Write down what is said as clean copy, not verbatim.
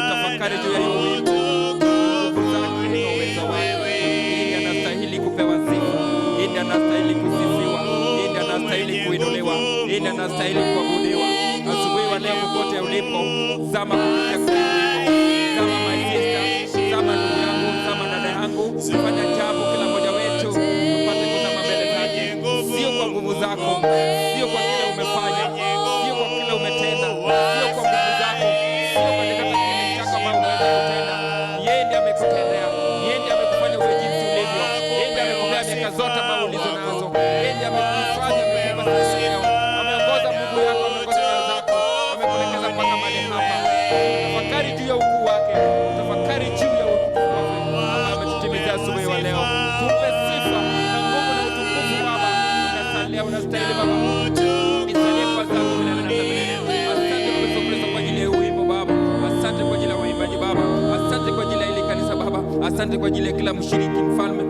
Tafakari juu ya hiyo wimbo. Yeye anastahili kupewa sifa. Yeye anastahili kusifiwa. Yeye anastahili kuinuliwa. Yeye anastahili kuabudiwa. Asubuhi wa leo popote ulipo, zama kupitia kwa wimbo. Zama my sister, zama ndugu yangu, zama dada yangu, fanya jambo kila mmoja wetu tupate kuzama mbele zake. Sio kwa nguvu zako, sio kwa kile umefanya, sio kwa kile umetenda, sio kwa nguvu zako, sio kwa kile kutenda. Yeye ndiye amekutendea. Yeye ndiye amekufanya uwe jinsi ulivyo. Yeye ndiye amekupea miaka zote ambazo ulizo nazo. Yeye ndiye amekufanya umekuwa sasa leo. Ameongoza Mungu yako, ameongoza nyayo zako, amekuelekeza mpaka mahali hapa. Tafakari juu ya ukuu wake. Tafakari juu ya utukufu wake. Ametutimizia asubuhi wa leo. Tupe sifa na nguvu na utukufu Baba. Unasalia, unastahili Baba. Nisalie kwa zako milele na milele. Asante kwa Kristo kwa ajili ya wimbo Baba. Asante kwa ajili ya waimbaji Baba. Asante kwa ajili ya ile kanisa Baba. Asante kwa ajili ya kila mshiriki Mfalme.